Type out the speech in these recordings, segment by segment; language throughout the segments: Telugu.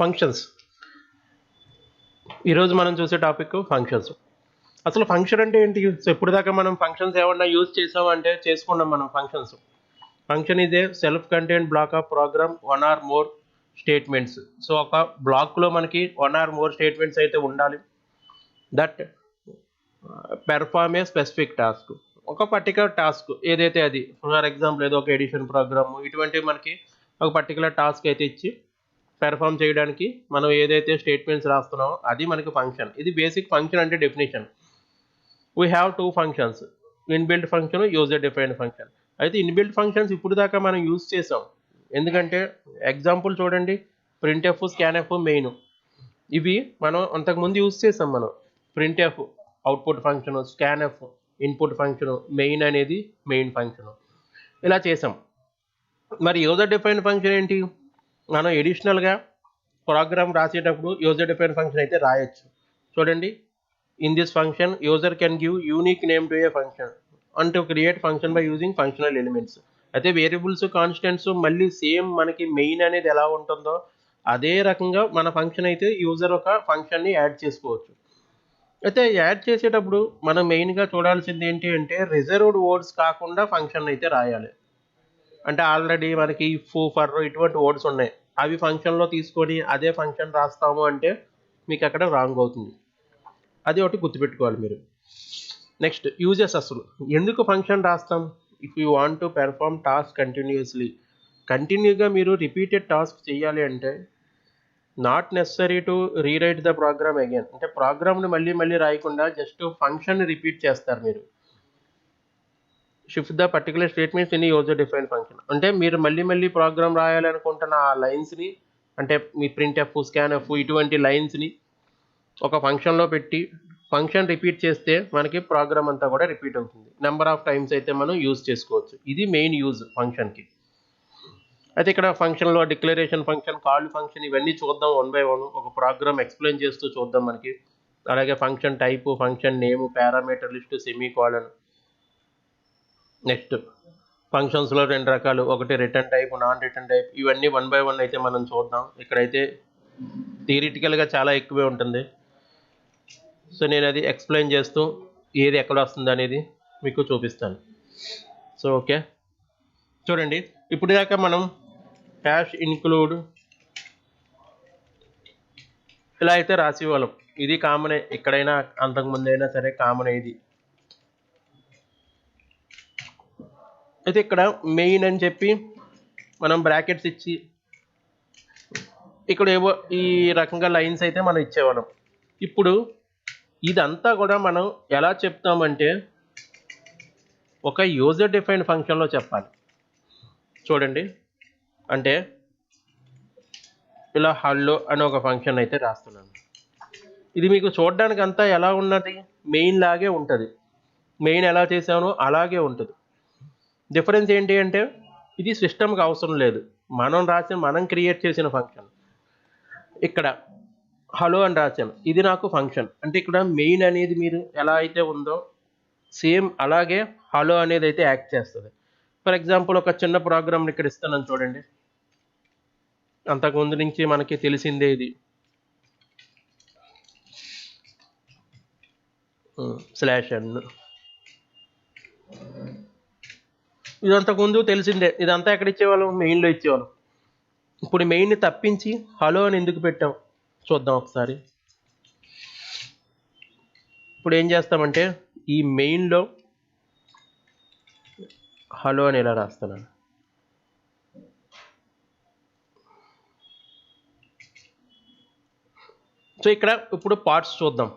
ఫంక్షన్స్. ఈరోజు మనం చూసే టాపిక్ ఫంక్షన్స్. అసలు ఫంక్షన్ అంటే ఏంటి? సో ఇప్పుడు దాకా మనం ఫంక్షన్స్ ఏమన్నా యూజ్ చేసామంటే చేసుకున్నాం మనం functions. Function is a self contained block of program one or more statements. So ఒక బ్లాక్లో మనకి వన్ ఆర్ మోర్ స్టేట్మెంట్స్ అయితే ఉండాలి that perform a specific task. ఒక పర్టికులర్ టాస్క్ ఏదైతే అది, ఫర్ ఎగ్జాంపుల్ ఏదో ఒక ఎడిషన్ ప్రోగ్రాము, ఇటువంటివి మనకి ఒక పర్టికులర్ టాస్క్ అయితే ఇచ్చి పెర్ఫామ్ చేయడానికి మనం ఏదైతే స్టేట్మెంట్స్ రాస్తున్నామో అది మనకి ఫంక్షన్. ఇది బేసిక్ ఫంక్షన్ అంటే definition. We have two functions, inbuilt function, user defined function. అయితే ఇన్బిల్ట్ ఫంక్షన్స్ ఇప్పుడు దాకా మనం యూజ్ చేసాం. ఎందుకంటే ఎగ్జాంపుల్ చూడండి, ప్రింట్ఎఫ్, స్కాన్ఎఫ్, మెయిన్. ఇవి మనం అంతకుముందు యూజ్ చేసాం. మనం printf output function, scanf input function, main అనేది మెయిన్ ఫంక్షన్, ఇలా చేసాం. మరి యూజర్ డిఫైన్డ్ ఫంక్షన్ ఏంటి? మనం ఎడిషనల్గా ప్రోగ్రామ్ రాసేటప్పుడు యూజర్ డిఫైన్డ్ ఫంక్షన్ అయితే రాయొచ్చు. చూడండి, in this function user can give unique name to A function and to create function by using functional elements. అయితే వేరియబుల్స్, కాన్స్టెంట్స్ మళ్ళీ సేమ్ మనకి మెయిన్ అనేది ఎలా ఉంటుందో అదే రకంగా మన ఫంక్షన్ అయితే యూజర్ ఒక ఫంక్షన్ని యాడ్ చేసుకోవచ్చు. అయితే యాడ్ చేసేటప్పుడు మనం మెయిన్గా చూడాల్సింది ఏంటి అంటే రిజర్వ్డ్ వర్డ్స్ కాకుండా ఫంక్షన్ అయితే రాయాలి. అంటే ఆల్రెడీ మనకి ఇఫ్, ఫర్ ఇటువంటి వర్డ్స్ ఉన్నాయి, అవి ఫంక్షన్లో తీసుకొని అదే ఫంక్షన్ రాస్తాము అంటే మీకు అక్కడ రాంగ్ అవుతుంది. అది ఒకటి గుర్తుపెట్టుకోవాలి మీరు. Next uses. అసలు ఎందుకు ఫంక్షన్ రాస్తాం? If you want to perform task continuously, కంటిన్యూగా మీరు రిపీటెడ్ టాస్క్ చేయాలి అంటే not necessary to rewrite the program again. అంటే ప్రోగ్రామ్ని మళ్ళీ మళ్ళీ రాయకుండా జస్ట్ ఫంక్షన్ని రిపీట్ చేస్తారు మీరు. Shift the particular statements in user define function. అంటే మీరు మళ్ళీ మళ్ళీ ప్రోగ్రామ్ రాయాలనుకుంటున్న ఆ లైన్స్ని, అంటే మీ ప్రింట్ఎఫ్, స్కాన్ఎఫ్ ఇటువంటి లైన్స్ని ఒక ఫంక్షన్లో పెట్టి ఫంక్షన్ రిపీట్ చేస్తే మనకి ప్రోగ్రామ్ అంతా కూడా రిపీట్ అవుతుంది. నెంబర్ ఆఫ్ టైమ్స్ అయితే మనం యూజ్ చేసుకోవచ్చు. ఇది మెయిన్ యూజ్ ఫంక్షన్కి. అయితే ఇక్కడ ఫంక్షన్లో డిక్లరేషన్ ఫంక్షన్, కాల్డ్ ఫంక్షన్ ఇవన్నీ చూద్దాం వన్ బై వన్. ఒక ప్రోగ్రామ్ ఎక్స్ప్లెయిన్ చేస్తూ చూద్దాం మనకి. అలాగే ఫంక్షన్ టైపు, ఫంక్షన్ నేము, పారామీటర్ లిస్టు, సెమీకోలన్. నెక్స్ట్ ఫంక్షన్స్లో రెండు రకాలు, ఒకటి return type, non return type. ఇవన్నీ వన్ బై వన్ అయితే మనం చూద్దాం. ఇక్కడైతే థియరిటికల్గా చాలా ఎక్కువే ఉంటుంది. సో నేను అది ఎక్స్ప్లెయిన్ చేస్తూ ఏది ఎక్కడ వస్తుంది అనేది మీకు చూపిస్తాను. సో ఓకే, చూడండి, ఇప్పుడు దాకా మనం హ్యాష్ ఇన్క్లూడ్ ఇలా అయితే రాసేవాళ్ళం. ఇది కామనే, ఎక్కడైనా అంతకుముందు అయినా సరే కామన్ ఇది. అయితే ఇక్కడ మెయిన్ అని చెప్పి మనం బ్రాకెట్స్ ఇచ్చి ఇక్కడ ఏవో ఈ రకంగా లైన్స్ అయితే మనం ఇచ్చేవాళ్ళం. ఇప్పుడు ఇదంతా కూడా మనం ఎలా చెప్తామంటే ఒక యూజర్ డిఫైన్డ్ ఫంక్షన్లో చెప్పాలి. చూడండి, అంటే ఇలా హల్లో అని ఒక ఫంక్షన్ అయితే రాస్తున్నాను. ఇది మీకు చూడడానికి అంతా ఎలా ఉన్నది? మెయిన్ లాగే ఉంటుంది. మెయిన్ ఎలా చేసానో అలాగే ఉంటుంది. డిఫరెన్స్ ఏంటి అంటే ఇది సిస్టమ్కి అవసరం లేదు, మనం క్రియేట్ చేసిన ఫంక్షన్. ఇక్కడ హలో అని రాశాను, ఇది నాకు ఫంక్షన్. అంటే ఇక్కడ మెయిన్ అనేది మీరు ఎలా అయితే ఉందో సేమ్ అలాగే హలో అనేది అయితే యాక్ట్ చేస్తుంది. ఫర్ ఎగ్జాంపుల్ ఒక చిన్న ప్రోగ్రామ్ని ఇక్కడ ఇస్తున్నాను చూడండి. అంతకుముందు నుంచి మనకి తెలిసిందే ఇది. /n ఇది అంతకుముందు తెలిసిందే. ఇదంతా ఎక్కడ ఇచ్చేవాళ్ళం? మెయిన్లో ఇచ్చేవాళ్ళం. ఇప్పుడు మెయిన్ని తప్పించి హలో అని ఎందుకు పెట్టాం చూద్దాం ఒకసారి. ఇప్పుడు ఏం చేస్తామంటే ఈ మెయిన్లో హలో అని ఇలా రాస్తున్నాను. సో ఇక్కడ ఇప్పుడు పార్ట్స్ చూద్దాం.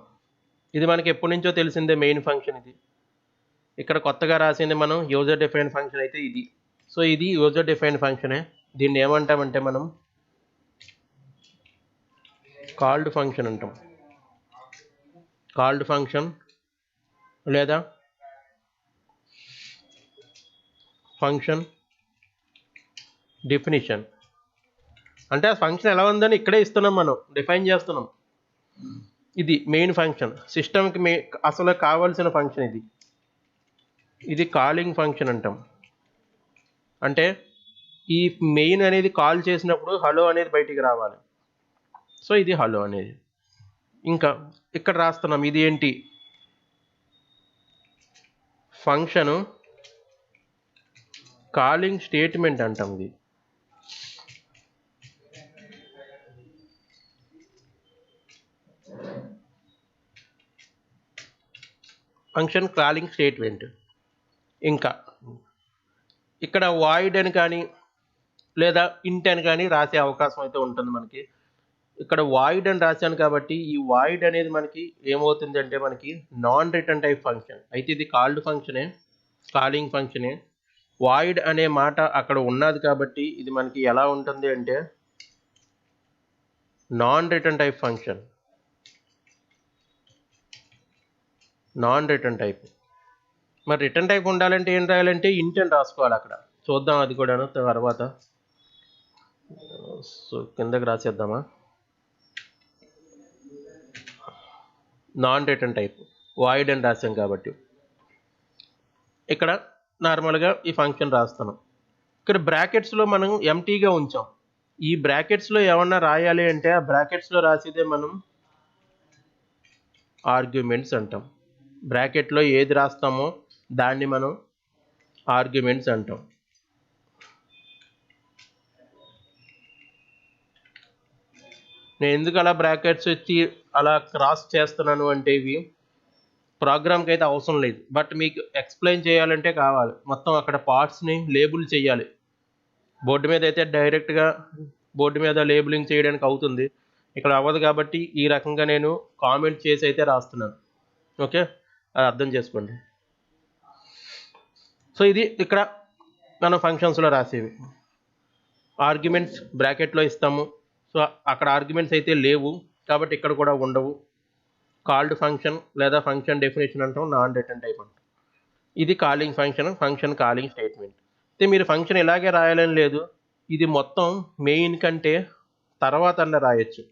ఇది మనకి ఎప్పటి నుంచో తెలిసిందే మెయిన్ ఫంక్షన్ ఇది. ఇక్కడ కొత్తగా రాసింది మనం యూజర్ డిఫైన్డ్ ఫంక్షన్ అయితే ఇది. సో ఇది యూజర్ డిఫైన్డ్ ఫంక్షనే. దీన్ని ఏమంటామంటే మనం కాల్డ్ ఫంక్షన్ అంటాం. కాల్డ్ ఫంక్షన్ లేదా ఫంక్షన్ డెఫినిషన్. అంటే ఆ ఫంక్షన్ ఎలా ఉందని ఇక్కడే ఇస్తున్నాం, మనం డిఫైన్ చేస్తున్నాం. ఇది మెయిన్ ఫంక్షన్, సిస్టమ్కి అసలు కావాల్సిన ఫంక్షన్ ఇది. ఇది కాలింగ్ ఫంక్షన్ అంటాం. అంటే ఈ మెయిన్ అనేది కాల్ చేసినప్పుడు హలో అనేది బయటికి రావాలి. సో ఇది హలో అనేది. ఇంకా ఇక్కడ రాస్తున్నాం, ఇది ఏంటి, ఫంక్షను కాలింగ్ స్టేట్మెంట్ అంటాం. ఇది ఫంక్షన్ కాలింగ్ స్టేట్మెంట్. ఇంకా ఇక్కడ వాయిడ్ అని కానీ లేదా ఇంట్ అని కానీ రాసే అవకాశం అయితే ఉంటుంది మనకి. ఇక్కడ వాయిడ్ అని రాశాను కాబట్టి ఈ వాయిడ్ అనేది మనకి ఏమవుతుంది అంటే మనకి నాన్ రిటర్న్ టైప్ ఫంక్షన్. అయితే ఇది కాల్డ్ ఫంక్షనే, కాలింగ్ ఫంక్షనే. వాయిడ్ అనే మాట అక్కడ ఉన్నది కాబట్టి ఇది మనకి ఎలా ఉంటుంది అంటే non return type function, non return type. మరి రిటర్న్ టైప్ ఉండాలంటే ఏం రాయాలంటే ఇంట్ అని రాసుకోవాలి అక్కడ. చూద్దాం అది కూడాను తర్వాత. సో కిందకి రాసేద్దామా, నాన్ రిటర్న్ టైప్ వాయిడ్ అని రాసాం కాబట్టి ఇక్కడ నార్మల్గా ఈ ఫంక్షన్ రాస్తాను. ఇక్కడ బ్రాకెట్స్లో మనం ఎంటీగా ఉంచాం. ఈ బ్రాకెట్స్లో ఏమన్నా రాయాలి అంటే ఆ బ్రాకెట్స్లో రాసేదే మనం ఆర్గ్యుమెంట్స్ అంటాం. బ్రాకెట్లో ఏది రాస్తామో దాన్ని మనం ఆర్గ్యుమెంట్స్ అంటాం. నేను ఎందుకు అలా బ్రాకెట్స్ వచ్చి అలా క్రాస్ చేస్తున్నాను అంటే ఇవి ప్రోగ్రామ్కి అయితే అవసరం లేదు, బట్ మీకు ఎక్స్ప్లెయిన్ చేయాలంటే కావాలి. మొత్తం అక్కడ పార్ట్స్ని లేబుల్ చేయాలి. బోర్డు మీద అయితే డైరెక్ట్గా బోర్డు మీద లేబులింగ్ చేయడానికి అవుతుంది, ఇక్కడ అవ్వదు కాబట్టి ఈ రకంగా నేను కామెంట్ చేసి అయితే రాస్తున్నాను. ఓకే, అది అర్థం చేసుకోండి. సో ఇది ఇక్కడ మనం ఫంక్షన్స్లో రాసేవి. ఆర్గ్యుమెంట్స్ బ్రాకెట్లో ఇస్తాము. సో అక్కడ ఆర్గ్యుమెంట్స్ అయితే లేవు కాబట్టి ఇక్కడ కూడా ఉండవు. కాల్డ్ ఫంక్షన్ లేదా ఫంక్షన్ డెఫినేషన్ అంటాం, నాన్ రిటర్న్ టైప్ అంటాం. ఇది calling function, function calling statement. అయితే మీరు ఫంక్షన్ ఇలాగే రాయాలని లేదు, ఇది మొత్తం మెయిన్ కంటే తర్వాత అన్న రాయొచ్చు,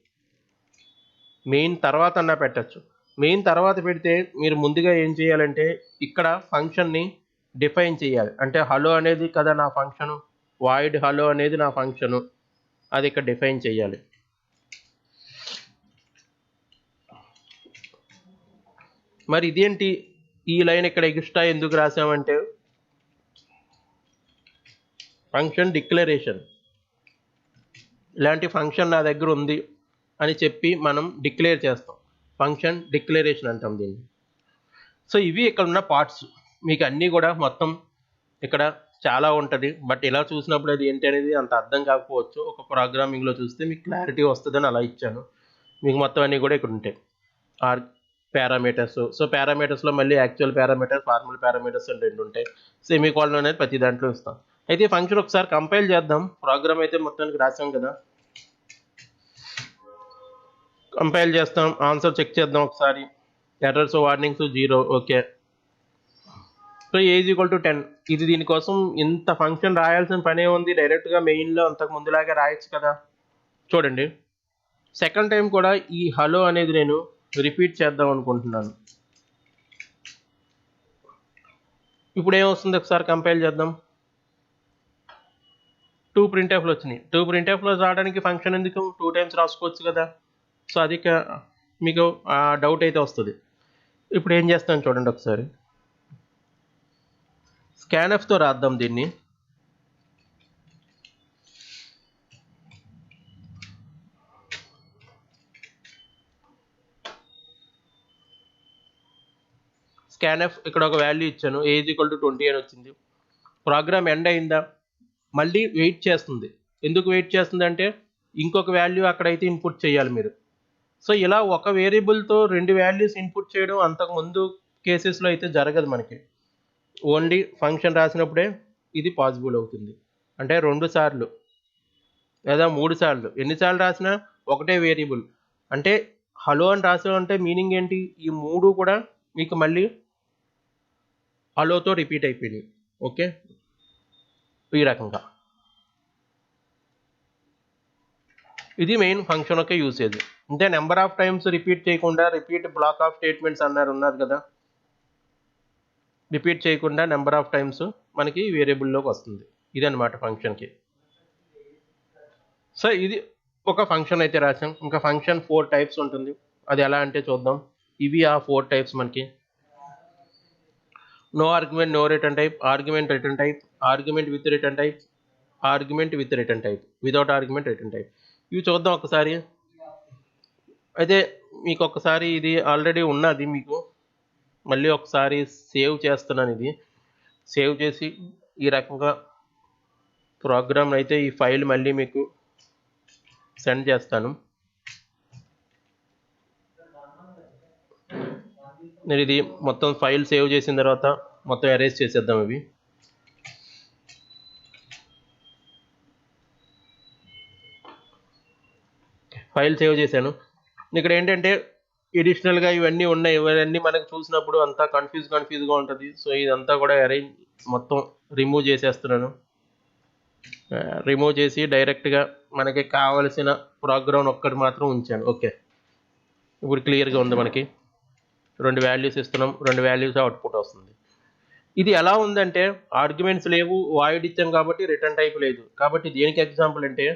మెయిన్ తర్వాత అన్న పెట్టచ్చు. మెయిన్ తర్వాత పెడితే మీరు ముందుగా ఏం చేయాలంటే ఇక్కడ ఫంక్షన్ని డిఫైన్ చేయాలి. అంటే హలో అనేది కదా నా ఫంక్షను, వాయిడ్ హలో అనేది నా ఫంక్షను, అది ఇక్కడ డిఫైన్ చేయాలి. మరి ఇదేంటి ఈ లైన్ ఇక్కడ ఎక్స్ట్రా ఎందుకు రాసామంటే ఫంక్షన్ డిక్లరేషన్. ఇలాంటి ఫంక్షన్ నా దగ్గర ఉంది అని చెప్పి మనం డిక్లేర్ చేస్తాం, ఫంక్షన్ డిక్లరేషన్ అంటాం దీన్ని. సో ఇవి ఇక్కడ ఉన్న పార్ట్స్. మీకు అన్నీ కూడా మొత్తం ఇక్కడ చాలా ఉంటుంది, బట్ ఇలా చూసినప్పుడు అది ఏంటి అనేది అంత అర్థం కాకపోవచ్చు. ఒక ప్రోగ్రామింగ్లో చూస్తే మీకు క్లారిటీ వస్తుందని అలా ఇచ్చాను. మీకు మొత్తం అన్నీ కూడా ఇక్కడ ఉంటాయి. పారామీటర్స్. సో పారామీటర్స్లో మళ్ళీ యాక్చువల్ పారామీటర్స్, ఫార్మల్ పారామీటర్స్ అని రెండు ఉంటాయి. సెమీకోలన్ అనేది ప్రతి దాంట్లో ఇస్తాం. అయితే ఈ ఫంక్షన్ ఒకసారి కంపైల్ చేద్దాం. ప్రోగ్రామ్ అయితే మొత్తానికి రాసాం కదా, కంపైల్ చేస్తాం, ఆన్సర్ చెక్ చేద్దాం ఒకసారి. Errors warnings 0. Okay, so age equal to 10. ఇది దీనికోసం ఇంత ఫంక్షన్ రాయాల్సిన పనే ఉంది, డైరెక్ట్గా మెయిన్లో అంతకు ముందులాగే రాయొచ్చు కదా. చూడండి, సెకండ్ టైం కూడా ఈ హలో అనేది నేను రిపీట్ చేద్దాం అనుకుంటున్నాను. ఇప్పుడు ఏమొస్తుంది ఒకసారి కంపైల్ చేద్దాం. 2 printfలు వచ్చినాయి. 2 printfలో రావడానికి ఫంక్షన్ ఎందుకు 2 times రాసుకోవచ్చు కదా. సో అది మీకు డౌట్ అయితే వస్తుంది. ఇప్పుడు ఏం చేస్తాను చూడండి ఒకసారి, స్కాన్ఎఫ్తో రాద్దాం దీన్ని. స్కాన్ఎఫ్ ఇక్కడ ఒక వాల్యూ ఇచ్చాను, ఏజ్ ఈక్వల్ టు 20 అని వచ్చింది. ప్రోగ్రామ్ ఎండ్ అయిందా, మళ్ళీ వెయిట్ చేస్తుంది. ఎందుకు వెయిట్ చేస్తుంది అంటే ఇంకొక వాల్యూ అక్కడైతే ఇన్పుట్ చేయాలి మీరు. సో ఇలా ఒక వేరియబుల్తో 2 వాల్యూస్ ఇన్పుట్ చేయడం అంతకుముందు కేసెస్లో అయితే జరగదు మనకి. ఓన్లీ ఫంక్షన్ రాసినప్పుడే ఇది పాసిబుల్ అవుతుంది. అంటే 2 సార్లు లేదా 3 సార్లు, ఎన్నిసార్లు రాసినా ఒకటే వేరియబుల్. అంటే హలో అని రాసామంటే మీనింగ్ ఏంటి, ఈ 3 కూడా మీకు మళ్ళీ హలోతో రిపీట్ అయిపోయినాయి. ఓకే, ఈ రకంగా ఇది మెయిన్ ఫంక్షన్ యొక్క యూసేజ్. అంటే నెంబర్ ఆఫ్ టైమ్స్ రిపీట్ చేయకుండా, రిపీట్ బ్లాక్ ఆఫ్ స్టేట్మెంట్స్ ఉన్నది కదా, రిపీట్ చేయకుండా నెంబర్ ఆఫ్ టైమ్స్ మనకి వేరియబుల్లోకి వస్తుంది. ఇది అనమాట ఫంక్షన్కి. సో ఇది ఒక ఫంక్షన్ అయితే రాసాం. ఇంకా ఫంక్షన్ 4 టైప్స్ ఉంటుంది. అది ఎలా అంటే చూద్దాం. ఇవి ఆ 4 టైప్స్ మనకి. No argument, no return type, argument return type, argument with return type, argument with return type, without argument return type. ఇవి చూద్దాం ఒకసారి. అయితే మీకు ఒకసారి ఇది ఆల్రెడీ ఉన్నది మీకు. మళ్ళీ ఒకసారి సేవ్ చేస్తున్నాను ఇది. సేవ్ చేసి ఈ రకంగా ప్రోగ్రామ్ అయితే ఈ ఫైల్ మళ్ళీ మీకు సెండ్ చేస్తాను. నేను ఇది మొత్తం ఫైల్ సేవ్ చేసిన తర్వాత మొత్తం ఎరేజ్ చేసేద్దాం ఇవి. ఫైల్ సేవ్ చేశాను. ఇక్కడ ఏంటంటే ఎడిషనల్గా ఇవన్నీ ఉన్నాయి. ఇవన్నీ మనకు చూసినప్పుడు అంతా కన్ఫ్యూజ్గా ఉంటుంది. సో ఇదంతా కూడా అరేంజ్ మొత్తం రిమూవ్ చేసేస్తున్నాను. రిమూవ్ చేసి డైరెక్ట్గా మనకి కావలసిన ప్రోగ్రామ్ ఒక్కటి మాత్రం ఉంచాను. ఓకే, ఇప్పుడు క్లియర్గా ఉంది. మనకి 2 వాల్యూస్ ఇస్తున్నాం, 2 వాల్యూస్ అవుట్పుట్ వస్తుంది. ఇది ఎలా ఉందంటే ఆర్గ్యుమెంట్స్ లేవు, వాయిడ్ ఇచ్చాం కాబట్టి రిటర్న్ టైప్ లేదు. కాబట్టి దేనికి ఎగ్జాంపుల్ అంటే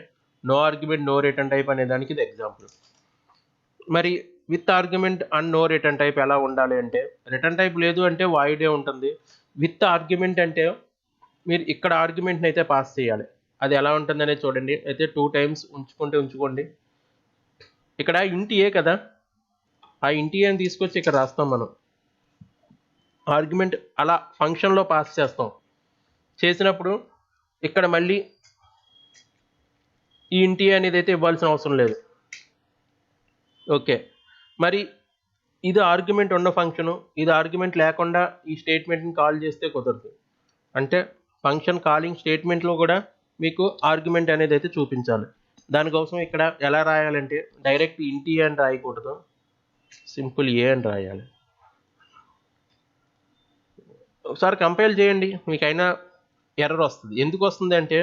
no argument no return type అనే దానికి ఇది ఎగ్జాంపుల్. మరి with argument and no return type ఎలా ఉండాలి అంటే రిటర్న్ టైప్ లేదు అంటే వాయిడే ఉంటుంది. విత్ ఆర్గ్యుమెంట్ అంటే మీరు ఇక్కడ ఆర్గ్యుమెంట్ని అయితే పాస్ చేయాలి. అది ఎలా ఉంటుందనేది చూడండి. అయితే 2 టైమ్స్ ఉంచుకోండి. ఇక్కడ ఇంటి ఏ కదా, ఆ ఇంటి అని తీసుకొచ్చి ఇక్కడ రాస్తాం మనం. ఆర్గ్యుమెంట్ అలా ఫంక్షన్లో పాస్ చేస్తాం. చేసినప్పుడు ఇక్కడ మళ్ళీ ఈ ఇంటి అనేది అయితే ఇవ్వాల్సిన అవసరం లేదు. ఓకే, మరి ఇది ఆర్గ్యుమెంట్ ఉన్న ఫంక్షను, ఇది ఆర్గ్యుమెంట్ లేకుండా ఈ స్టేట్మెంట్ని కాల్ చేస్తే కుదరదు. అంటే ఫంక్షన్ కాలింగ్ స్టేట్మెంట్లో కూడా మీకు ఆర్గ్యుమెంట్ అనేది అయితే చూపించాలి. దానికోసం ఇక్కడ ఎలా రాయాలంటే డైరెక్ట్ ఇంటి అని రాయకూడదు, సింపుల్ ఏ అని రాయాలి. ఒకసారి కంపైల్ చేయండి, మీకైనా ఎర్రర్ వస్తుంది. ఎందుకు వస్తుంది అంటే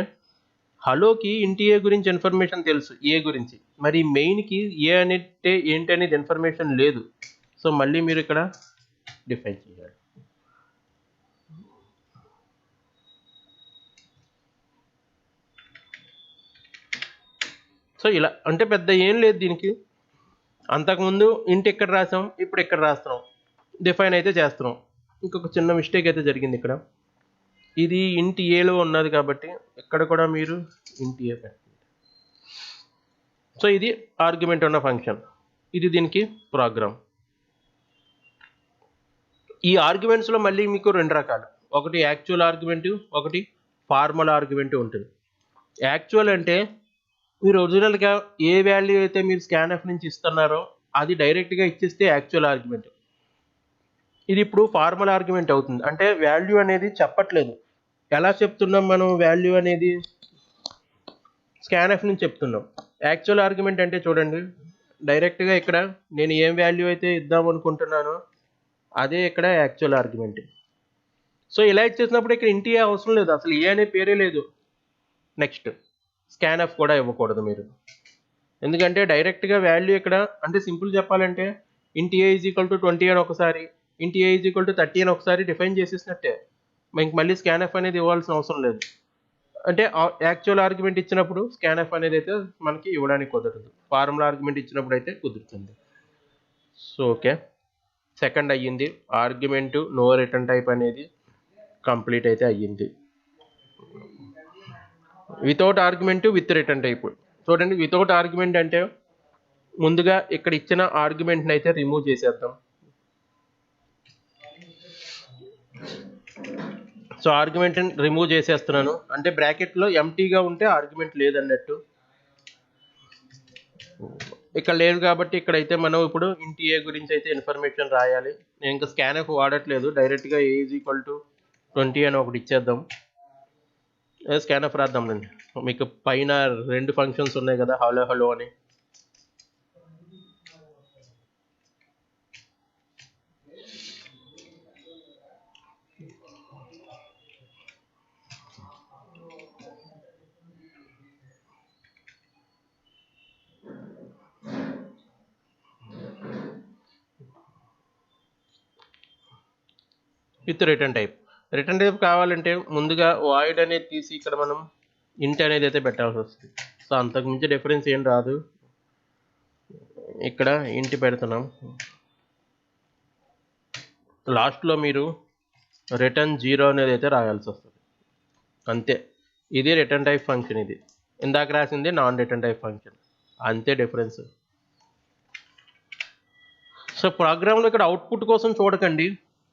హలోకి ఇంటి ఏ గురించి ఇన్ఫర్మేషన్ తెలుసు, ఏ గురించి, మరి మెయిన్కి ఏ అంటే ఏంటి అనేది ఇన్ఫర్మేషన్ లేదు. సో మళ్ళీ మీరు ఇక్కడ డిఫైన్ చేయాలి. సో ఇలా అంటే పెద్ద ఏం లేదు దీనికి. అంతకుముందు ఇంటి ఇక్కడ రాసాం, ఇప్పుడు ఇక్కడ రాస్తున్నాం, డిఫైన్ అయితే చేస్తున్నాం. ఇంకొక చిన్న మిస్టేక్ అయితే జరిగింది ఇక్కడ. ఇది ఇంటి ఏలో ఉన్నది కాబట్టి ఇక్కడ కూడా మీరు ఇంటి ఏ పెట్టండి. సో ఇది ఆర్గ్యుమెంట్ ఉన్న ఫంక్షన్, ఇది దీనికి ప్రోగ్రామ్. ఈ ఆర్గ్యుమెంట్స్లో మళ్ళీ మీకు 2 రకాలు, ఒకటి యాక్చువల్ ఆర్గ్యుమెంట్, ఒకటి ఫార్మల్ ఆర్గ్యుమెంట్ ఉంటుంది. యాక్చువల్ అంటే మీరు ఒరిజినల్గా ఏ వాల్యూ అయితే మీరు స్కాన్ఎఫ్ నుంచి ఇస్తున్నారో అది డైరెక్ట్గా ఇచ్చేస్తే యాక్చువల్ ఆర్గ్యుమెంట్. ఇది ఇప్పుడు ఫార్మల్ ఆర్గ్యుమెంట్ అవుతుంది. అంటే వాల్యూ అనేది చెప్పట్లేదు. ఎలా చెప్తున్నాం మనం వాల్యూ అనేది? స్కాన్ఎఫ్ నుంచి చెప్తున్నాం. యాక్చువల్ ఆర్గ్యుమెంట్ అంటే చూడండి, డైరెక్ట్గా ఇక్కడ నేను ఏం వాల్యూ అయితే ఇద్దాం అనుకుంటున్నానో అదే ఇక్కడ యాక్చువల్ ఆర్గ్యుమెంట్. సో ఇలా ఇచ్చేసినప్పుడు ఇక్కడ ఇంటి ఏ అవసరం లేదు, అసలు ఏ అనే పేరే లేదు. నెక్స్ట్ స్కాన్ఎఫ్ కూడా ఇవ్వకూడదు మీరు, ఎందుకంటే డైరెక్ట్గా వాల్యూ ఇక్కడ అంటే సింపుల్ చెప్పాలంటే ఇంటి ఏ ఈజ్ ఈక్వల్ టు 20 అని ఒకసారి, ఇంటి ఏ ఈజ్ ఈక్వల్ టు 30 అని ఒకసారి డిఫైన్ చేసేసినట్టే. ఇంక మళ్ళీ స్కాన్ఎఫ్ అనేది ఇవ్వాల్సిన అవసరం లేదు. అంటే యాక్చువల్ ఆర్గ్యుమెంట్ ఇచ్చినప్పుడు స్కాన్ఎఫ్ అనేది అయితే మనకి ఇవ్వడానికి కుదరదు, ఫార్ములా ఆర్గ్యుమెంట్ ఇచ్చినప్పుడు అయితే కుదురుతుంది. సో ఓకే, సెకండ్ అయ్యింది. ఆర్గ్యుమెంట్ నో రిటర్న్ టైప్ అనేది కంప్లీట్ అయితే అయ్యింది. Without argument with return type చూడండి. వితౌట్ ఆర్గ్యుమెంట్ అంటే ముందుగా ఇక్కడ ఇచ్చిన ఆర్గ్యుమెంట్ని అయితే రిమూవ్ చేసేద్దాం. సో ఆర్గ్యుమెంట్ని రిమూవ్ చేసేస్తున్నాను, అంటే బ్రాకెట్లో ఎంటీగా ఉంటే ఆర్గ్యుమెంట్ లేదన్నట్టు. ఇక్కడ లేదు కాబట్టి ఇక్కడైతే మనం ఇప్పుడు ఇంటి ఏ గురించి అయితే ఇన్ఫర్మేషన్ రాయాలి. నేను ఇంకా స్కాన్ఎఫ్ వాడట్లేదు, డైరెక్ట్గా ఏ ఈజ్ ఈక్వల్ టు 20 అని ఒకటి ఇచ్చేద్దాం. స్కాన్ఎఫ్ రాద్దాంలేండి. మీకు పైన 2 ఫంక్షన్స్ ఉన్నాయి కదా, హలో హలో అని. With return type. Return type కావాలంటే ముందుగా వాయిడ్ అనేది తీసి ఇక్కడ మనం ఇంట్ అనేది అయితే పెట్టాల్సి వస్తుంది. సో అంతకుమించి డిఫరెన్స్ ఏం రాదు. ఇక్కడ ఇంటి పెడుతున్నాం, లాస్ట్లో మీరు రిటర్న్ 0 అనేది అయితే రాయాల్సి వస్తుంది అంతే. ఇది రిటర్న్ టైప్ ఫంక్షన్, ఇది ఇందాక రాసింది నాన్ రిటర్న్ టైప్ ఫంక్షన్, అంతే డిఫరెన్స్. సో ప్రోగ్రామ్లో ఇక్కడ అవుట్పుట్ కోసం చూడకండి,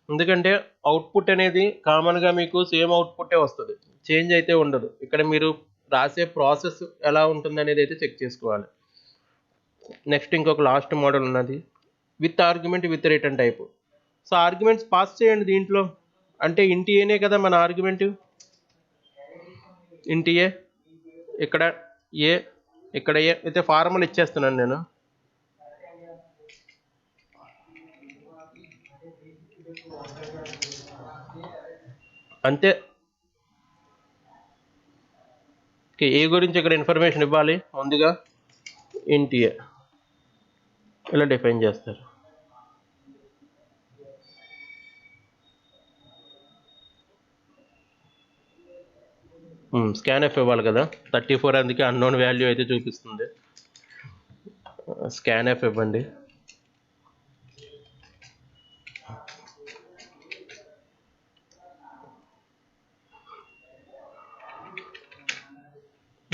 ఎందుకంటే అవుట్పుట్ అనేది కామన్గా మీకు సేమ్ అవుట్పుట్టే వస్తుంది, చేంజ్ అయితే ఉండదు. ఇక్కడ మీరు రాసే ప్రాసెస్ ఎలా ఉంటుంది అనేది అయితే చెక్ చేసుకోవాలి. నెక్స్ట్ ఇంకొక లాస్ట్ మోడల్ ఉన్నది, with argument with return type. So arguments pass చేయండి దీంట్లో, అంటే ఇంటి ఏనే కదా మన ఆర్గ్యుమెంట్, ఇంటి ఏ, ఇక్కడ ఏ, ఇక్కడ ఏ అయితే ఫార్ములా ఇచ్చేస్తున్నాను నేను. అంతే, ఏ గురించి ఇక్కడ ఇన్ఫర్మేషన్ ఇవ్వాలి, ముందుగా ఇంటి ఏ ఇలా డిఫైన్ చేస్తారు. స్కాన్ఎఫ్ ఇవ్వాలి కదా, 34 అందుకే అన్నోన్ వాల్యూ అయితే చూపిస్తుంది. స్కాన్ఎఫ్ ఇవ్వండి.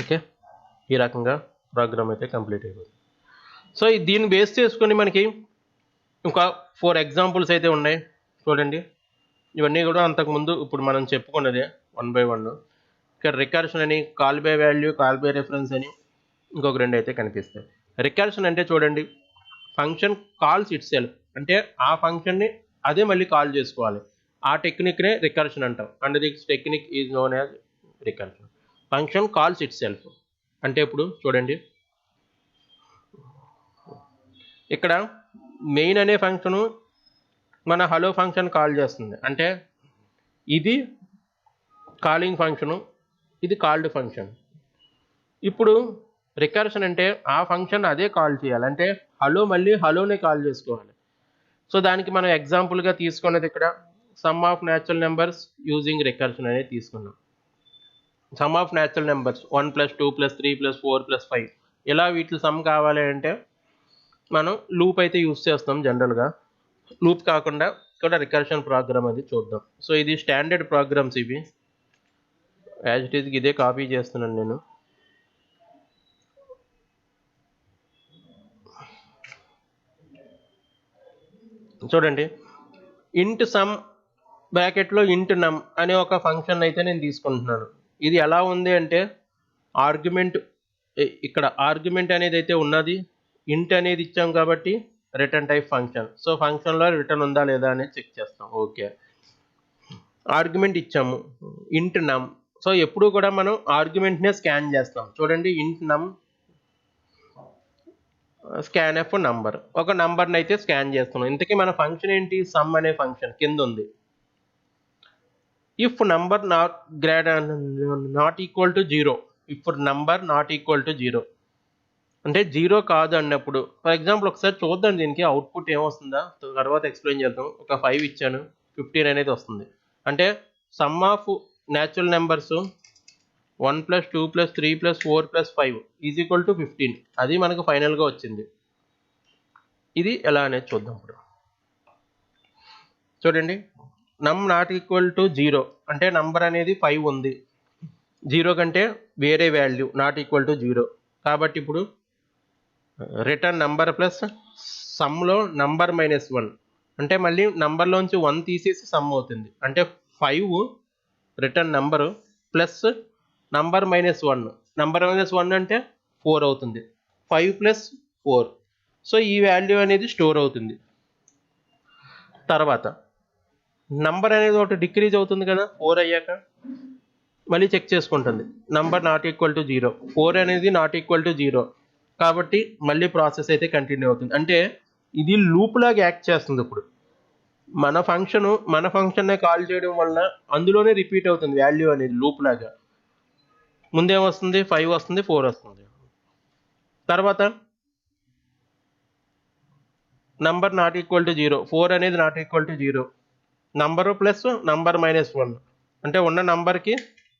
ఓకే, ఈ రకంగా ప్రోగ్రామ్ అయితే కంప్లీట్ అయిపోతుంది. సో దీన్ని బేస్ చేసుకొని మనకి ఇంకా 4 ఎగ్జాంపుల్స్ అయితే ఉన్నాయి చూడండి. ఇవన్నీ కూడా అంతకుముందు ఇప్పుడు మనం చెప్పుకున్నదే 1 by 1. ఇక్కడ రికర్షన్ అని, call by value, call by reference అని ఇంకొక 2 అయితే కనిపిస్తాయి. రికర్షన్ అంటే చూడండి, ఫంక్షన్ కాల్స్ ఇట్ సెల్ఫ్, అంటే ఆ ఫంక్షన్ని అదే మళ్ళీ కాల్ చేసుకోవాలి, ఆ టెక్నిక్నే రికర్షన్ అంటాం. And this technique is known as recursion. Function calls it self అంటే ఇప్పుడు చూడండి, ఇక్కడ మెయిన్ అనే ఫంక్షను మన హలో ఫంక్షన్ కాల్ చేస్తుంది, అంటే ఇది కాలింగ్ ఫంక్షను, ఇది కాల్డ్ ఫంక్షన్. ఇప్పుడు రికర్షన్ అంటే ఆ ఫంక్షన్ అదే కాల్ చేయాలి, అంటే హలో మళ్ళీ హలోనే కాల్ చేసుకోవాలి. సో దానికి మనం ఎగ్జాంపుల్గా తీసుకున్నది ఇక్కడ some of natural numbers using recursion అనేది తీసుకున్నాం. సమ్ ఆఫ్ న్యాచురల్ నెంబర్స్ 1 + 2 + 3 + 4 + 5 ఇలా వీటి సమ్ కావాలి అంటే మనం లూప్ అయితే యూస్ చేస్తాం జనరల్గా. లూప్ కాకుండా ఇక్కడ రికర్షన్ ప్రోగ్రామ్ అది చూద్దాం. సో ఇది స్టాండర్డ్ ప్రోగ్రామ్స్, ఇవి యాజ్ ఇట్ ఈజ్ ఇదే కాపీ చేస్తున్నాను నేను. చూడండి, ఇంట్ సమ్ బ్రాకెట్లో ఇంట్ నమ్ అనే ఒక ఫంక్షన్ అయితే నేను తీసుకుంటున్నాను. ఇది ఎలా ఉంది అంటే ఆర్గ్యుమెంట్, ఇక్కడ ఆర్గ్యుమెంట్ అనేది అయితే ఉన్నది, ఇంట్ అనేది ఇచ్చాం కాబట్టి రిటర్న్ టైప్ ఫంక్షన్. సో ఫంక్షన్లో రిటర్న్ ఉందా లేదా అనేది చెక్ చేస్తాం. ఓకే, ఆర్గ్యుమెంట్ ఇచ్చాము ఇంట్ నమ్. సో ఎప్పుడు కూడా మనం ఆర్గ్యుమెంట్నే స్కాన్ చేస్తాం. చూడండి, ఇంట్ నమ్ స్కాన్ఎఫ్ నంబర్, ఒక నంబర్ని అయితే స్కాన్ చేస్తున్నాం. ఇంతకీ మన ఫంక్షన్ ఏంటి, సమ్ అనే ఫంక్షన్ కింద ఉంది. If number not equal to 0, ఇప్పుడు నంబర్ నాట్ ఈక్వల్ టు 0 అంటే 0 కాదు అన్నప్పుడు, ఫర్ ఎగ్జాంపుల్ ఒకసారి చూద్దాం దీనికి అవుట్పుట్ ఏమొస్తుందా, తర్వాత ఎక్స్ప్లెయిన్ చేద్దాం. ఒక 5 ఇచ్చాను, 15 అనేది వస్తుంది, అంటే some of natural numbers 1 + 2 + 3 + 4 + 5 is equal to 15, అది మనకు ఫైనల్గా వచ్చింది. ఇది ఎలా అనేది చూద్దాం ఇప్పుడు. చూడండి, నమ్ నాట్ ఈక్వల్ టు 0 అంటే నంబర్ అనేది 5 ఉంది, 0 కంటే వేరే వాల్యూ నాట్ ఈక్వల్ టు 0. కాబట్టి ఇప్పుడు రిటర్న్ నంబర్ ప్లస్ సమ్లో నంబర్ -1 అంటే మళ్ళీ నంబర్లోంచి 1 తీసేసి సమ్ అవుతుంది, అంటే 5 return number plus number -1, number -1 అంటే 4 అవుతుంది, 5 + 4. సో ఈ వాల్యూ అనేది స్టోర్ అవుతుంది. తర్వాత నంబర్ అనేది ఒకటి డిక్రీజ్ అవుతుంది కదా 4 అయ్యాక, మళ్ళీ చెక్ చేసుకుంటుంది, నంబర్ నాట్ ఈక్వల్ టు 0, 4 అనేది నాట్ ఈక్వల్ టు 0, కాబట్టి మళ్ళీ ప్రాసెస్ అయితే కంటిన్యూ అవుతుంది. అంటే ఇది లూప్ లాగా యాక్ట్ చేస్తుంది. ఇప్పుడు మన ఫంక్షన్నే కాల్ చేయడం వలన అందులోనే రిపీట్ అవుతుంది వాల్యూ అనేది లూప్ లాగా. ముందేమొస్తుంది, 5 వస్తుంది, 4 వస్తుంది. తర్వాత నంబర్ నాట్ ఈక్వల్ టు 0, 4 అనేది not equal to 0, number plus number -1 అంటే ఉన్న నంబర్కి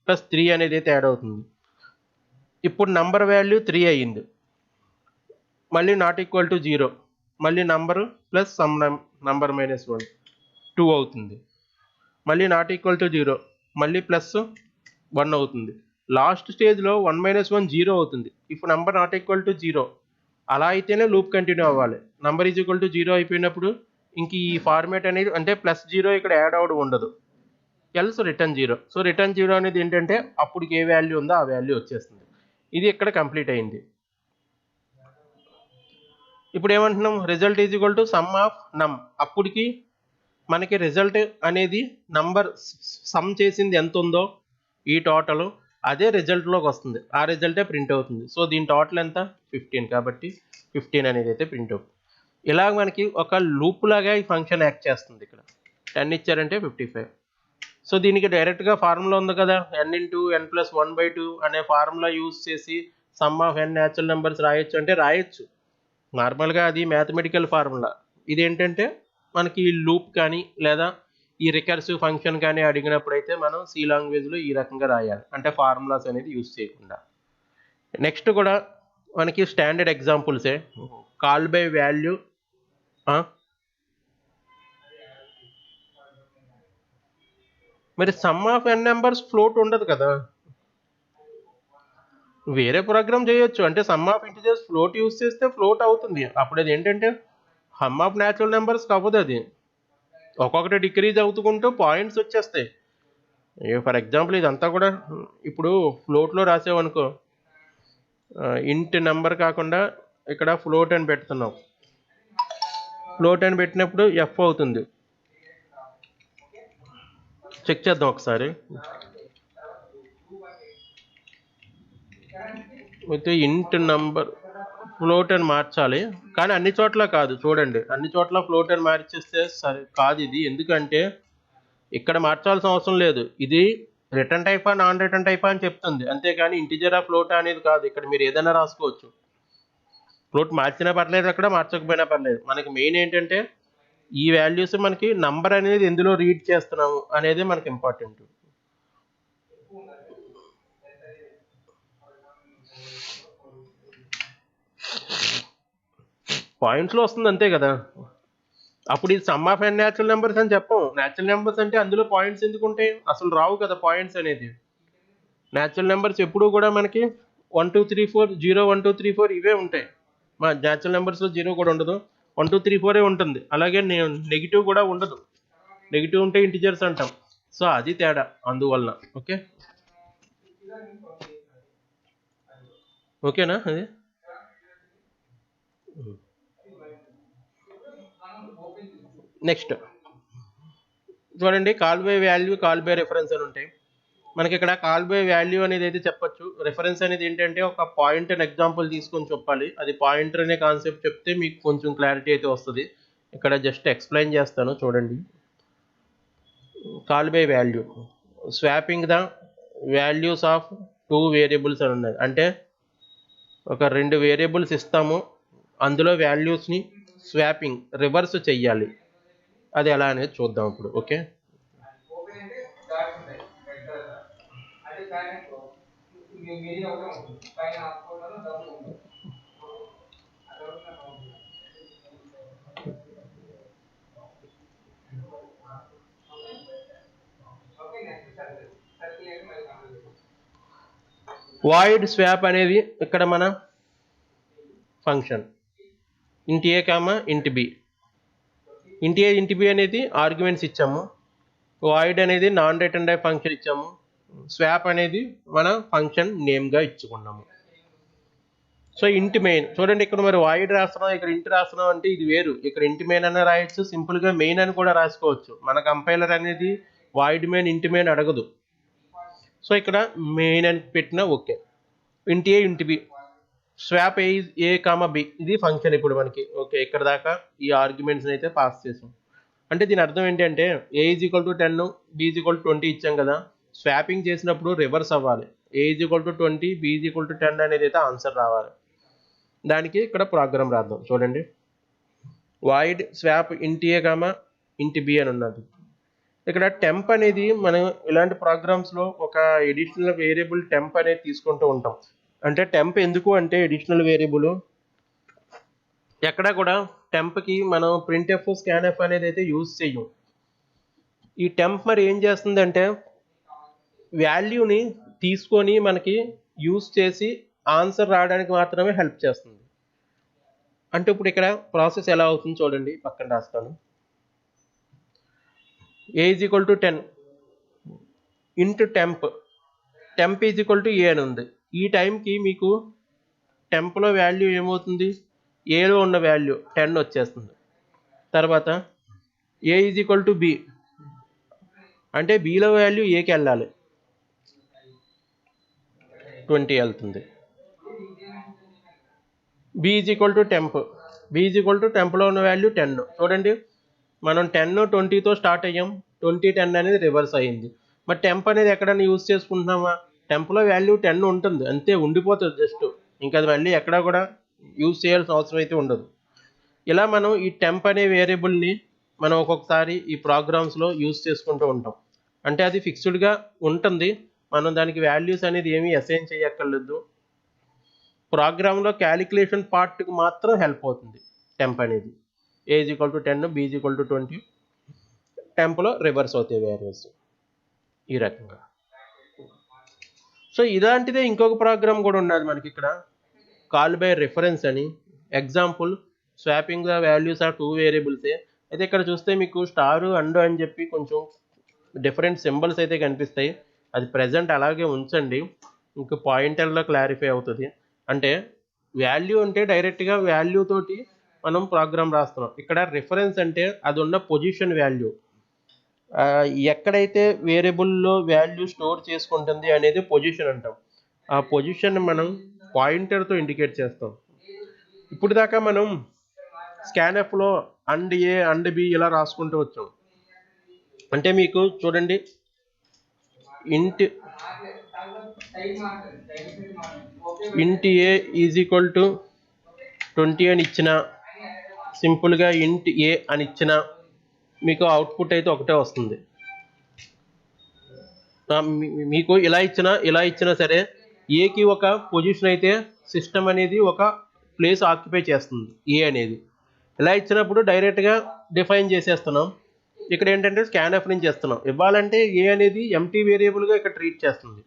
+3 అనేది అయితే యాడ్ అవుతుంది. ఇప్పుడు నంబర్ వాల్యూ 3 అయ్యింది, మళ్ళీ నాట్ ఈక్వల్ టు 0, మళ్ళీ నంబరు ప్లస్ సమ్ నంబర్ -1 2 అవుతుంది, మళ్ళీ నాట్ ఈక్వల్ టు 0, మళ్ళీ ప్లస్ 1 అవుతుంది. లాస్ట్ స్టేజ్లో 1 - 1 0 అవుతుంది. ఇప్పుడు నంబర్ నాట్ ఈక్వల్ టు 0, అలా అయితేనే లూప్ కంటిన్యూ అవ్వాలి. నంబర్ ఈజ్ ఈక్వల్ టు 0 అయిపోయినప్పుడు ఇంక ఈ ఫార్మేట్ అనేది అంటే +0 ఇక్కడ యాడ్ అవ్వడం ఉండదు, ఎల్స్ రిటర్న్ 0. సో రిటర్న్ 0 అనేది ఏంటంటే అప్పటికి ఏ వాల్యూ ఉందో ఆ వాల్యూ వచ్చేస్తుంది. ఇది ఇక్కడ కంప్లీట్ అయింది. ఇప్పుడు ఏమంటున్నాం, result is equal to sum of num. అప్పటికి మనకి రిజల్ట్ అనేది నంబర్ సమ్ చేసింది ఎంత ఉందో ఈ టోటల్ అదే రిజల్ట్లోకి వస్తుంది, ఆ రిజల్టే ప్రింట్ అవుతుంది. సో దీని టోటల్ ఎంత 15, కాబట్టి 15 అనేది అయితే ప్రింట్ అవుతుంది. ఇలా మనకి ఒక లూప్ లాగా ఈ ఫంక్షన్ యాక్ట్ చేస్తుంది. ఇక్కడ 10 ఇచ్చారంటే 55. సో దీనికి డైరెక్ట్గా ఫార్ములా ఉంది కదా, n × n+1/2 అనే ఫార్ములా యూజ్ చేసి some of n natural numbers రాయొచ్చు అంటే రాయొచ్చు. నార్మల్గా అది మ్యాథమెటికల్ ఫార్ములా. ఇదేంటంటే మనకి ఈ లూప్ కానీ లేదా ఈ రికర్సివ్ ఫంక్షన్ కానీ అడిగినప్పుడు అయితే మనం సి లాంగ్వేజ్లో ఈ రకంగా రాయాలి, అంటే ఫార్ములాస్ అనేది యూజ్ చేయకుండా. నెక్స్ట్ కూడా మనకి స్టాండర్డ్ ఎగ్జాంపుల్సే, కాల్ బై వాల్యూ. మరి some of n numbers float ఉండదు కదా, వేరే ప్రోగ్రామ్ చేయొచ్చు. అంటే some of integers float use చేస్తే ఫ్లోట్ అవుతుంది. అప్పుడు అది ఏంటంటే సమ్ ఆఫ్ న్యాచురల్ నెంబర్స్ అవ్వదు, అది ఒక్కొక్కటి డిక్రీజ్ అవుతుకుంటూ పాయింట్స్ వచ్చేస్తాయి. ఫర్ ఎగ్జాంపుల్ ఇదంతా కూడా ఇప్పుడు ఫ్లోట్లో రాసేవనుకో, ఇంట్ నెంబర్ కాకుండా ఇక్కడ ఫ్లోట్ అని పెడుతున్నాం. ఫ్లోట్ అని పెట్టినప్పుడు ఎఫ్ అవుతుంది. చెక్ చేద్దాం ఒకసారి. అయితే ఇంట్ నంబర్ ఫ్లోట్ అని మార్చాలి, కానీ అన్ని చోట్ల కాదు. చూడండి, అన్ని చోట్ల ఫ్లోట్ అని మార్చేస్తే సరే కాదు ఇది. ఎందుకంటే ఇక్కడ మార్చాల్సిన అవసరం లేదు, ఇది రిటర్న్ టైపా నాన్ రిటర్న్ టైపా అని చెప్తుంది, అంతేగాని ఇంటిజరా ఫ్లోట్ అనేది కాదు. ఇక్కడ మీరు ఏదైనా రాసుకోవచ్చు, ఫ్లోట్ మార్చినా పర్లేదు, అక్కడ మార్చకపోయినా పర్లేదు. మనకి మెయిన్ ఏంటంటే ఈ వాల్యూస్ మనకి నంబర్ అనేది ఎందులో రీడ్ చేస్తున్నాము అనేది మనకి ఇంపార్టెంట్. పాయింట్స్లో వస్తుంది అంతే కదా. అప్పుడు ఇది some of n natural numbers అని చెప్పం. న్యాచురల్ నెంబర్స్ అంటే అందులో పాయింట్స్ ఎందుకు ఉంటాయి, అసలు రావు కదా పాయింట్స్ అనేది. న్యాచురల్ నెంబర్స్ ఎప్పుడు కూడా మనకి 1 2 3 4 0 1 2 3 4 ఇవే ఉంటాయి. మా న్యాచురల్ నెంబర్స్లో 0 కూడా ఉండదు, 1 2 3 4 ఉంటుంది. అలాగే నెగిటివ్ కూడా ఉండదు, నెగిటివ్ ఉంటే ఇంటిజర్స్ అంటాం. సో అది తేడా అందువలన. ఓకేనా అది. నెక్స్ట్ చూడండి, call by value, call by reference అని ఉంటాయి మనకి. ఇక్కడ కాల్ బై వాల్యూ అనేది అయితే చెప్పొచ్చు. రెఫరెన్స్ అనేది ఏంటంటే ఒక పాయింట్ అని ఎగ్జాంపుల్ తీసుకొని చెప్పాలి. అది పాయింటర్ అనే కాన్సెప్ట్ చెప్తే మీకు కొంచెం క్లారిటీ అయితే వస్తుంది. ఇక్కడ జస్ట్ ఎక్స్ప్లెయిన్ చేస్తాను చూడండి. Call by value, swapping the values of 2 variables అని ఉన్నది. అంటే ఒక 2 వేరియబుల్స్ ఇస్తాము, అందులో వాల్యూస్ని స్వాపింగ్ రివర్స్ చెయ్యాలి. అది ఎలా అనేది చూద్దాం ఇప్పుడు. ఓకే, వాయిడ్ స్వాప్ అనేది ఇక్కడ మన ఫంక్షన్ ఇంట్ ఏ కామా ఇంట్ బి. ఇంట్ ఏ ఇంట్ బి అనేది ఆర్గ్యుమెంట్స్ ఇచ్చాము, వాయిడ్ అనేది నాన్ రిటర్న్ టైప్ ఫంక్షన్ ఇచ్చాము, స్వాప్ అనేది మన ఫంక్షన్ నేమ్గా ఇచ్చుకున్నాము. సో ఇంట్ మెయిన్ చూడండి, ఇక్కడ మరి వాయిడ్ రాస్తున్నాం, ఇక్కడ ఇంట్ రాస్తున్నాం అంటే ఇది వేరు. ఇక్కడ ఇంట్ మెయిన్ అన్న రాయొచ్చు, సింపుల్గా మెయిన్ అని కూడా రాసుకోవచ్చు. మన కంపైలర్ అనేది వాయిడ్ మెయిన్ ఇంట్ మెయిన్ అడగదు. సో ఇక్కడ మెయిన్ అని పెట్టినా ఓకే. ఇంట్ ఏ ఇంట్ బి, స్వాప్ ఏ కామా బి, ఇది ఫంక్షన్ ఇప్పుడు మనకి. ఓకే, ఇక్కడ దాకా ఈ ఆర్గ్యుమెంట్స్ని అయితే పాస్ చేసాం. అంటే దీని అర్థం ఏంటంటే A is equal to 10, B is equal to 20 ఇచ్చాం కదా. స్వాపింగ్ చేసినప్పుడు రివర్స్ అవ్వాలి, A is equal to 20, B is equal to 10 అనేది అయితే ఆన్సర్ రావాలి. దానికి ఇక్కడ ప్రోగ్రామ్ రాద్దాం చూడండి. వాయిడ్ స్వాప్ ఇంట్ ఏ కామా ఇంట్ బి అని ఉన్నది. ఇక్కడ టెంప్ అనేది మనం ఇలాంటి ప్రోగ్రామ్స్లో ఒక ఎడిషనల్ వేరియబుల్ టెంప్ అనేది తీసుకుంటూ ఉంటాం. అంటే టెంప్ ఎందుకు అంటే అడిషనల్ వేరియబుల్ ఎక్కడ కూడా టెంప్కి మనం ప్రింట్ఎఫ్ స్కాన్ఎఫ్ అనేది అయితే యూజ్ చేయం. ఈ టెంప్ మరి ఏం చేస్తుందంటే వాల్యూని తీసుకొని మనకి యూజ్ చేసి ఆన్సర్ రావడానికి మాత్రమే హెల్ప్ చేస్తుంది. అంటే ఇప్పుడు ఇక్కడ ప్రాసెస్ ఎలా అవుతుంది చూడండి, పక్కన రాస్తాను. a is equal to 10 into temp is equal to A అని ఉంది. ఈ టైంకి మీకు టెంప్లో వాల్యూ ఏమవుతుంది, ఏలో ఉన్న వాల్యూ 10 వచ్చేస్తుంది. తర్వాత ఏ ఈజ్ ఈక్వల్ టు బి అంటే బిలో వాల్యూ ఏకి వెళ్ళాలి, 20 వెళ్తుంది. బి ఈజ్ ఈక్వల్ టు టెంప్లో ఉన్న వాల్యూ 10. చూడండి మనం 10 20తో స్టార్ట్ అయ్యాం, 20 10 అనేది రివర్స్ అయ్యింది. మరి టెంప్ అనేది ఎక్కడైనా యూజ్ చేసుకుంటున్నామా, టెంప్లో వాల్యూ 10 ఉంటుంది అంతే, ఉండిపోతుంది జస్ట్, ఇంకా అది మళ్ళీ ఎక్కడా కూడా యూజ్ చేయాల్సిన అవసరం అయితే ఉండదు. ఇలా మనం ఈ టెంప్ అనే వేరియబుల్ని మనం ఒక్కొక్కసారి ఈ ప్రోగ్రామ్స్లో యూజ్ చేసుకుంటూ ఉంటాం. అంటే అది ఫిక్స్డ్గా ఉంటుంది, మనం దానికి వాల్యూస్ అనేది ఏమీ అసైన్ చేయక్కర్లేదు. ప్రోగ్రాంలో క్యాలిక్యులేషన్ పార్ట్కి మాత్రం హెల్ప్ అవుతుంది టెంప్ అనేది. a is equal to 10, b is equal to 20, టెంప్లో reverse అవుతాయి వాల్యూస్ ఈ రకంగా. సో ఇలాంటిదే ఇంకొక ప్రోగ్రామ్ కూడా ఉన్నది మనకి ఇక్కడ, కాల్ బై రిఫరెన్స్ అని. Example swapping the values of 2 వేరియబుల్సే. అయితే ఇక్కడ చూస్తే మీకు స్టారు అండ్ అని చెప్పి కొంచెం డిఫరెంట్ సింబల్స్ అయితే కనిపిస్తాయి, అది ప్రజెంట్ అలాగే ఉంచండి, ఇంకా పాయింటర్లో క్లారిఫై అవుతుంది. అంటే వాల్యూ అంటే డైరెక్ట్గా వాల్యూ తోటి మనం ప్రోగ్రామ్ రాస్తున్నాం. ఇక్కడ రిఫరెన్స్ అంటే అది ఉన్న పొజిషన్ వాల్యూ, ఎక్కడైతే వేరియబుల్లో వాల్యూ స్టోర్ చేసుకుంటుంది అనేది పొజిషన్ అంటాం. ఆ పొజిషన్ మనం పాయింటర్తో ఇండికేట్ చేస్తాం. ఇప్పుడు దాకా మనం స్కాన్ఎఫ్లో అండ్ ఏ అండ్ బి ఇలా రాసుకుంటూ వచ్చాం. అంటే మీకు చూడండి ఇంట్ ఏ ఈజ్ ఈక్వల్ టు 20 అని ఇచ్చిన, సింపుల్గా ఇంట్ ఏ అని ఇచ్చిన మీకు అవుట్పుట్ అయితే ఒకటే వస్తుంది. మీకు ఇలా ఇచ్చినా సరే ఏకి ఒక పొజిషన్ అయితే సిస్టమ్ అనేది ఒక ప్లేస్ ఆక్యుపై చేస్తుంది ఏ అనేది. ఇలా ఇచ్చినప్పుడు డైరెక్ట్గా డిఫైన్ చేసేస్తున్నాం. ఇక్కడ ఏంటంటే స్కాన్ఎఫ్ నుంచి చేస్తున్నాం. ఇవ్వాలంటే ఏ అనేది ఎంటీ వేరియబుల్గా ఇక్కడ ట్రీట్ చేస్తుంది.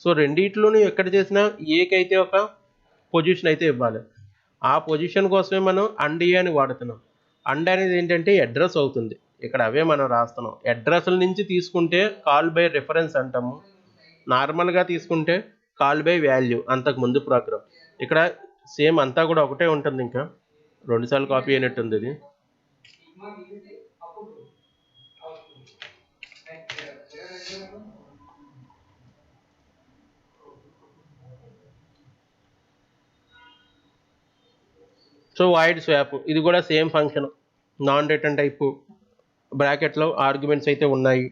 సో రెండిట్లోనూ ఎక్కడ చేసినా ఏకి అయితే ఒక పొజిషన్ అయితే ఇవ్వాలి. ఆ పొజిషన్ కోసమే మనం అండ్ ఏ అని వాడుతున్నాం. అండ్ అనేది ఏంటంటే అడ్రస్ అవుతుంది, ఇక్కడ అవే మనం రాస్తున్నాం. అడ్రస్ల నుంచి తీసుకుంటే కాల్ బై రిఫరెన్స్ అంటాము, నార్మల్గా తీసుకుంటే కాల్ బై వాల్యూ అంతకుముందు ప్రోగ్రామ్. ఇక్కడ సేమ్ అంతా కూడా ఒకటే ఉంటుంది, ఇంకా 2 సార్లు కాపీ అయినట్టుంది ఇది. సో వాయిడ్ స్వాప్ ఇది కూడా same function, non return type, బ్రాకెట్లో ఆర్గ్యుమెంట్స్ అయితే ఉన్నాయి,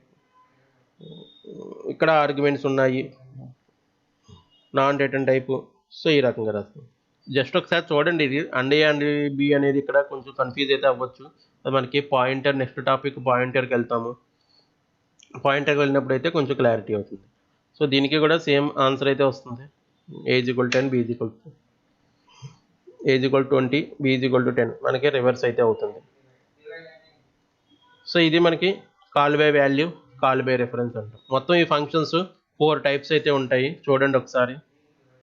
ఇక్కడ ఆర్గ్యుమెంట్స్ ఉన్నాయి, నాన్ రిటర్న్ టైపు. సో ఈ రకంగా రాస్తాం. జస్ట్ ఒకసారి చూడండి, ఇది అండ్ ఏ అండ్ బి అనేది ఇక్కడ కొంచెం కన్ఫ్యూజ్ అయితే అవ్వచ్చు. అది మనకి పాయింటర్, నెక్స్ట్ టాపిక్ పాయింటర్కి వెళ్తాము, పాయింటర్కి వెళ్ళినప్పుడు అయితే కొంచెం క్లారిటీ అవుతుంది. సో దీనికి కూడా సేమ్ ఆన్సర్ అయితే వస్తుంది. a is equal to 10, b is equal to a is equal to 20, b is equal to 10 మనకి రివర్స్ అయితే అవుతుంది. సో ఇది మనకి call by value, call by reference అంటాం. మొత్తం ఈ ఫంక్షన్స్ 4 టైప్స్ అయితే ఉంటాయి, చూడండి ఒకసారి.